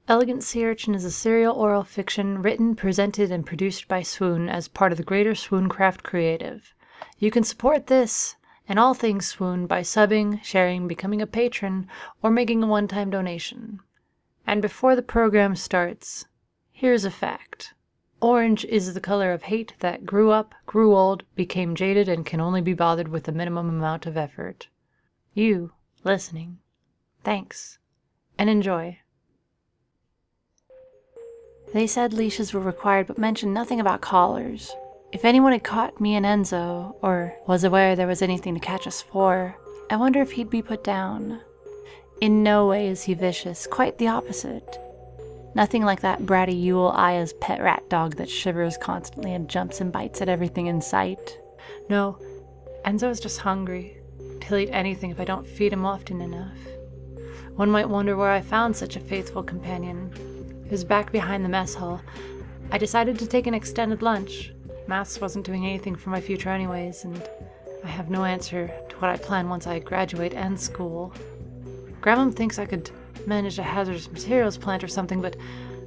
Elegant Sea Urchin is a serial oral fiction written, presented, and produced by Swoon as part of the greater Swooncraft Creative. You can support this and all things Swoon by subbing, sharing, becoming a patron, or making a one-time donation. And before the program starts, here's a fact. Orange is the color of hate that grew up, grew old, became jaded, and can only be bothered with the minimum amount of effort. You, listening, thanks, and enjoy. They said leashes were required but mentioned nothing about collars. If anyone had caught me and Enzo, or was aware there was anything to catch us for, I wonder if he'd be put down. In no way is he vicious, quite the opposite. Nothing like that bratty Yule Aya's pet rat dog that shivers constantly and jumps and bites at everything in sight. No, Enzo is just hungry. He'll eat anything if I don't feed him often enough. One might wonder where I found such a faithful companion. It was back behind the mess hall. I decided to take an extended lunch. Maths wasn't doing anything for my future anyways, and I have no answer to what I plan once I graduate and school. Grandma thinks I could manage a hazardous materials plant or something, but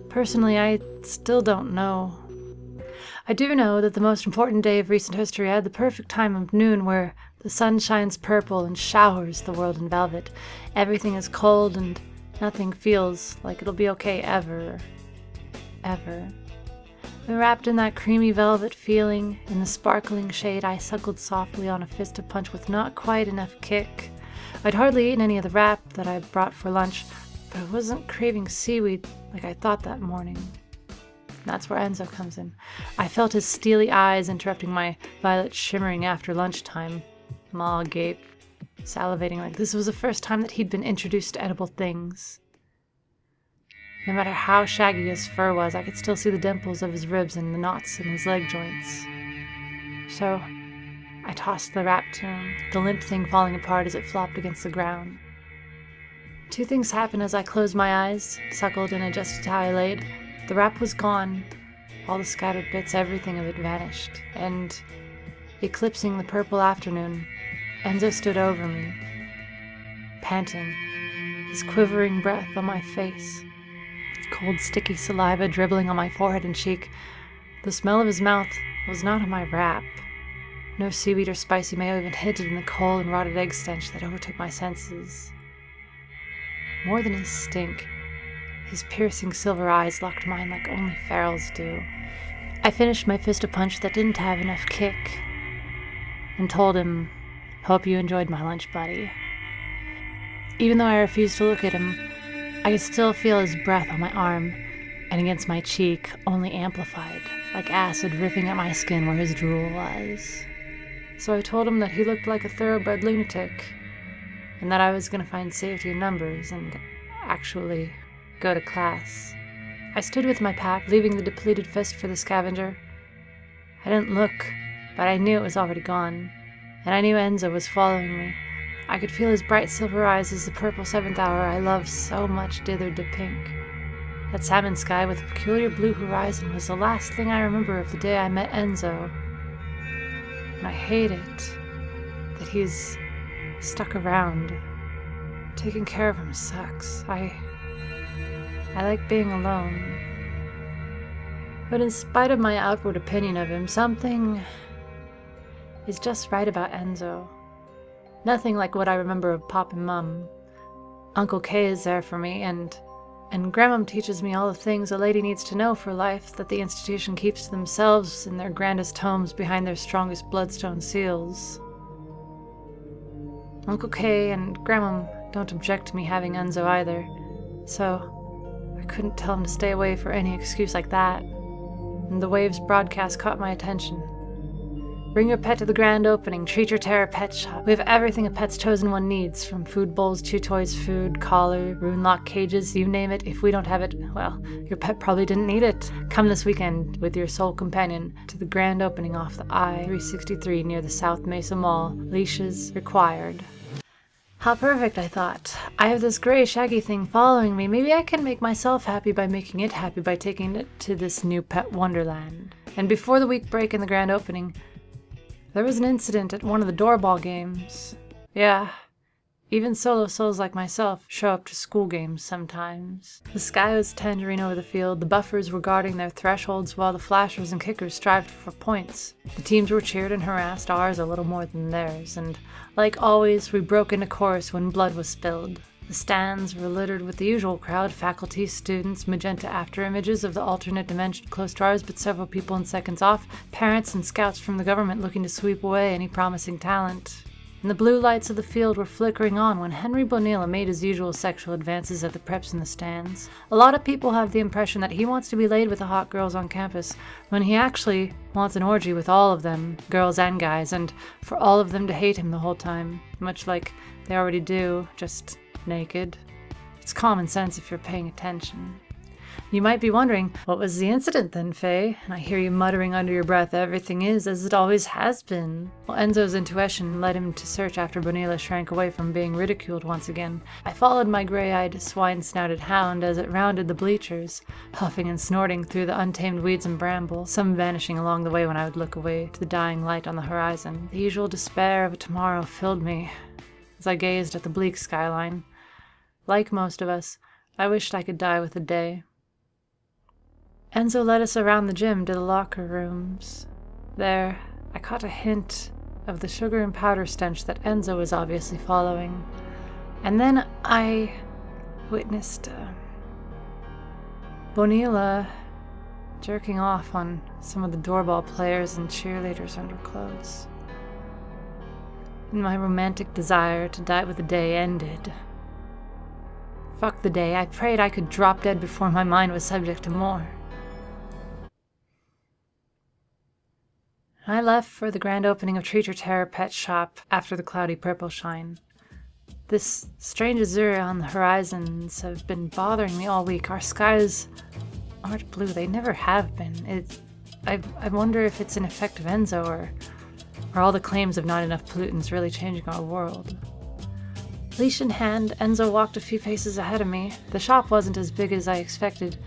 personally I still don't know. I do know that the most important day of recent history I had the perfect time of noon where the sun shines purple and showers the world in velvet. Everything is cold and nothing feels like it'll be okay ever. Ever. And wrapped in that creamy velvet feeling, in the sparkling shade, I suckled softly on a fist of punch with not quite enough kick. I'd hardly eaten any of the wrap that I brought for lunch, but I wasn't craving seaweed like I thought that morning. That's where Enzo comes in. I felt his steely eyes interrupting my violet shimmering after lunchtime. Maw gape, salivating like this was the first time that he'd been introduced to edible things. No matter how shaggy his fur was, I could still see the dimples of his ribs and the knots in his leg joints. So I tossed the wrap to him, the limp thing falling apart as it flopped against the ground. Two things happened as I closed my eyes, suckled, and adjusted to how I laid. The wrap was gone. All the scattered bits, everything of it vanished. And, eclipsing the purple afternoon, Enzo stood over me, panting, his quivering breath on my face, cold sticky saliva dribbling on my forehead and cheek. The smell of his mouth was not of my wrap. No seaweed or spicy mayo even hinted in the coal and rotted egg stench that overtook my senses. More than his stink, his piercing silver eyes locked mine like only ferals do. I finished my fist of punch that didn't have enough kick, and told him, "Hope you enjoyed my lunch, buddy." Even though I refused to look at him, I could still feel his breath on my arm and against my cheek, only amplified, like acid ripping at my skin where his drool was. So I told him that he looked like a thoroughbred lunatic, and that I was going to find safety in numbers and actually go to class. I stood with my pack, leaving the depleted fist for the scavenger. I didn't look, but I knew it was already gone, and I knew Enzo was following me. I could feel his bright silver eyes as the purple seventh hour I loved so much dithered to pink. That salmon sky with a peculiar blue horizon was the last thing I remember of the day I met Enzo. And I hate it that he's stuck around. Taking care of him sucks. I like being alone. But in spite of my outward opinion of him, something is just right about Enzo. Nothing like what I remember of Pop and Mum. Uncle K is there for me, and Grandma teaches me all the things a lady needs to know for life that the institution keeps to themselves in their grandest homes behind their strongest bloodstone seals. Uncle K and Grandma don't object to me having Enzo either, so I couldn't tell him to stay away for any excuse like that, and the Waves broadcast caught my attention. Bring your pet to the grand opening, treat your terror pet shop. We have everything a pet's chosen one needs, from food bowls, chew toys, food, collar, rune lock cages, you name it. If we don't have it, well, your pet probably didn't need it. Come this weekend with your soul companion to the grand opening off the I-363 near the South Mesa Mall. Leashes required. How perfect, I thought. I have this gray shaggy thing following me. Maybe I can make myself happy by making it happy by taking it to this new pet wonderland. And before the week break in the grand opening, there was an incident at one of the doorball games. Yeah, Even solo souls like myself show up to school games sometimes. The sky was tangerine over the field, the buffers were guarding their thresholds while the flashers and kickers strived for points. The teams were cheered and harassed, ours a little more than theirs, and like always, we broke into chorus when blood was spilled. The stands were littered with the usual crowd, faculty, students, magenta afterimages of the alternate dimension close to ours but several people in seconds off, parents and scouts from the government looking to sweep away any promising talent. And the blue lights of the field were flickering on when Henry Bonilla made his usual sexual advances at the preps in the stands. A lot of people have the impression that he wants to be laid with the hot girls on campus, when he actually wants an orgy with all of them, girls and guys, and for all of them to hate him the whole time, much like they already do, just naked. It's common sense if you're paying attention. You might be wondering, what was the incident then, Faye? And I hear you muttering under your breath, everything is as it always has been. Well, Enzo's intuition led him to search after Bonilla shrank away from being ridiculed once again. I followed my gray-eyed, swine-snouted hound as it rounded the bleachers, huffing and snorting through the untamed weeds and bramble, some vanishing along the way when I would look away to the dying light on the horizon. The usual despair of a tomorrow filled me as I gazed at the bleak skyline. Like most of us, I wished I could die with the day. Enzo led us around the gym to the locker rooms. There, I caught a hint of the sugar and powder stench that Enzo was obviously following. And then I witnessed Bonilla jerking off on some of the doorball players and cheerleaders under clothes. And my romantic desire to die with the day ended. Fuck the day, I prayed I could drop dead before my mind was subject to more. I left for the grand opening of Treat or Terror Pet Shop after the cloudy purple shine. This strange azure on the horizons have been bothering me all week. Our skies aren't blue, they never have been. I wonder if it's an effect of Enzo or all the claims of not enough pollutants really changing our world. Leash in hand, Enzo walked a few paces ahead of me. The shop wasn't as big as I expected,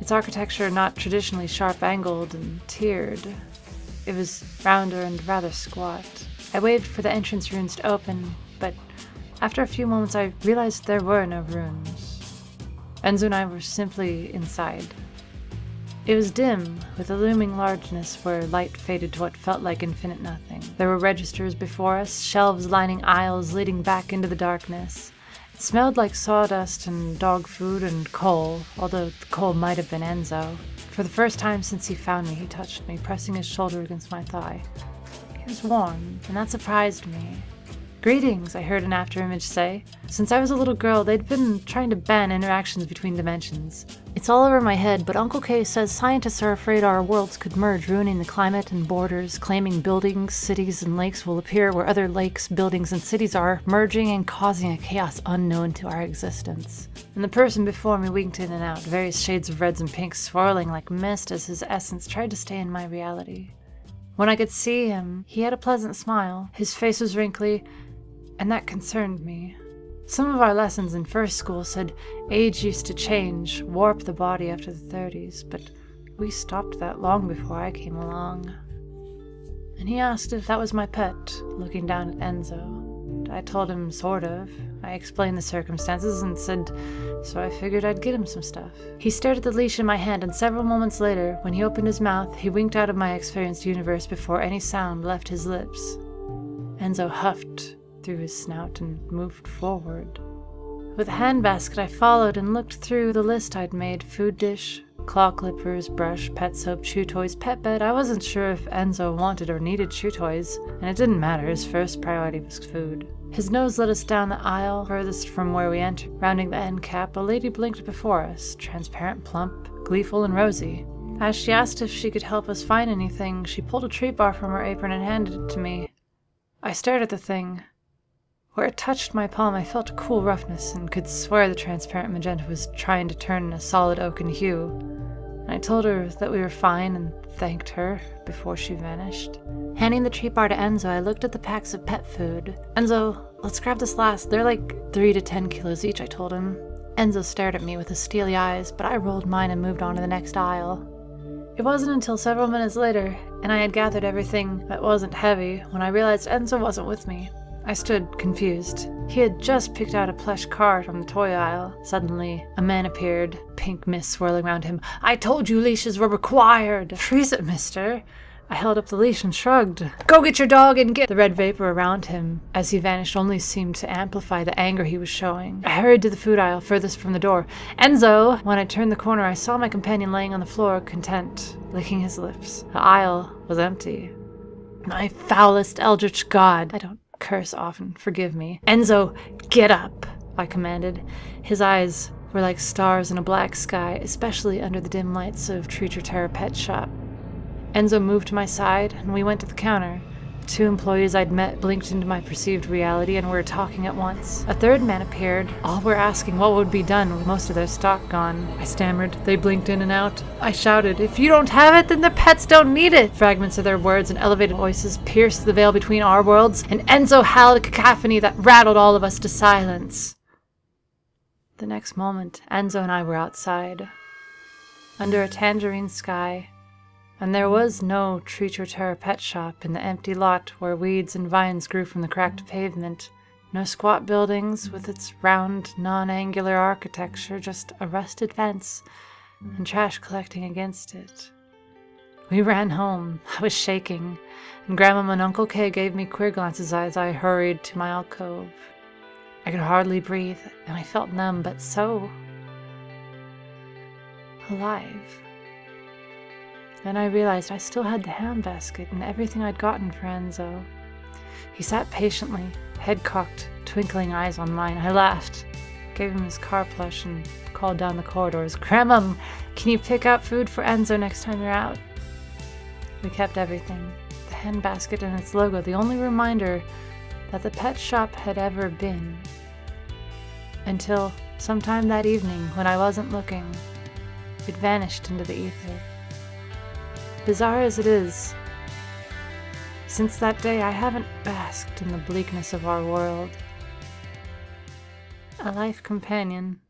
its architecture not traditionally sharp-angled and tiered. It was rounder and rather squat. I waved for the entrance runes to open, but after a few moments I realized there were no runes. Enzo and I were simply inside. It was dim, with a looming largeness where light faded to what felt like infinite nothing. There were registers before us, shelves lining aisles leading back into the darkness. It smelled like sawdust and dog food and coal, although the coal might have been Enzo. For the first time since he found me, he touched me, pressing his shoulder against my thigh. He was warm, and that surprised me. "Greetings," I heard an afterimage say. Since I was a little girl, they'd been trying to ban interactions between dimensions. It's all over my head, but Uncle K says scientists are afraid our worlds could merge, ruining the climate and borders, claiming buildings, cities, and lakes will appear where other lakes, buildings, and cities are, merging and causing a chaos unknown to our existence. And the person before me winked in and out, various shades of reds and pinks swirling like mist as his essence tried to stay in my reality. When I could see him, he had a pleasant smile. His face was wrinkly, and that concerned me. Some of our lessons in first school said age used to change, warp the body after the 30s, but we stopped that long before I came along. And he asked if that was my pet, looking down at Enzo. I told him sort of. I explained the circumstances and said, so I figured I'd get him some stuff. He stared at the leash in my hand, and several moments later, when he opened his mouth, he winked out of my experienced universe before any sound left his lips. Enzo huffed through his snout and moved forward. With a handbasket, I followed and looked through the list I'd made: food dish, claw clippers, brush, pet soap, chew toys, pet bed. I wasn't sure if Enzo wanted or needed chew toys, and it didn't matter, his first priority was food. His nose led us down the aisle furthest from where we entered. Rounding the end cap, a lady blinked before us, transparent, plump, gleeful, and rosy. As she asked if she could help us find anything, she pulled a treat bar from her apron and handed it to me. I stared at the thing. Where it touched my palm, I felt a cool roughness and could swear the transparent magenta was trying to turn a solid oaken hue. I told her that we were fine and thanked her before she vanished. Handing the treat bar to Enzo, I looked at the packs of pet food. "Enzo, let's grab this last. They're like 3 to 10 kilos each," I told him. Enzo stared at me with his steely eyes, but I rolled mine and moved on to the next aisle. It wasn't until several minutes later, and I had gathered everything that wasn't heavy, when I realized Enzo wasn't with me. I stood confused. He had just picked out a plush cart on the toy aisle. Suddenly, a man appeared, pink mist swirling around him. "I told you leashes were required!" "Freeze it, mister." I held up the leash and shrugged. "Go get your dog and get—" The red vapor around him, as he vanished, only seemed to amplify the anger he was showing. I hurried to the food aisle furthest from the door. "Enzo!" When I turned the corner, I saw my companion laying on the floor, content, licking his lips. The aisle was empty. My foulest eldritch god! I don't curse often, forgive me. "Enzo, get up!" I commanded. His eyes were like stars in a black sky, especially under the dim lights of Treat Your Terror Pet Shop. Enzo moved to my side, and we went to the counter. The 2 employees I'd met blinked into my perceived reality and were talking at once. A third man appeared. All were asking what would be done with most of their stock gone. I stammered. They blinked in and out. I shouted, "If you don't have it, then the pets don't need it!" Fragments of their words and elevated voices pierced the veil between our worlds, and Enzo howled a cacophony that rattled all of us to silence. The next moment, Enzo and I were outside, under a tangerine sky. And there was no Treat Your Terror Pet Shop in the empty lot where weeds and vines grew from the cracked pavement. No squat buildings with its round, non-angular architecture, just a rusted fence and trash collecting against it. We ran home. I was shaking, and Grandma and Uncle Kay gave me queer glances as I hurried to my alcove. I could hardly breathe, and I felt numb, but so alive. Then I realized I still had the handbasket and everything I'd gotten for Enzo. He sat patiently, head cocked, twinkling eyes on mine. I laughed, gave him his car plush, and called down the corridors, "Grandma, can you pick out food for Enzo next time you're out?" We kept everything, the handbasket and its logo, the only reminder that the pet shop had ever been. Until sometime that evening, when I wasn't looking, it vanished into the ether. Bizarre as it is, since that day I haven't basked in the bleakness of our world. A life companion.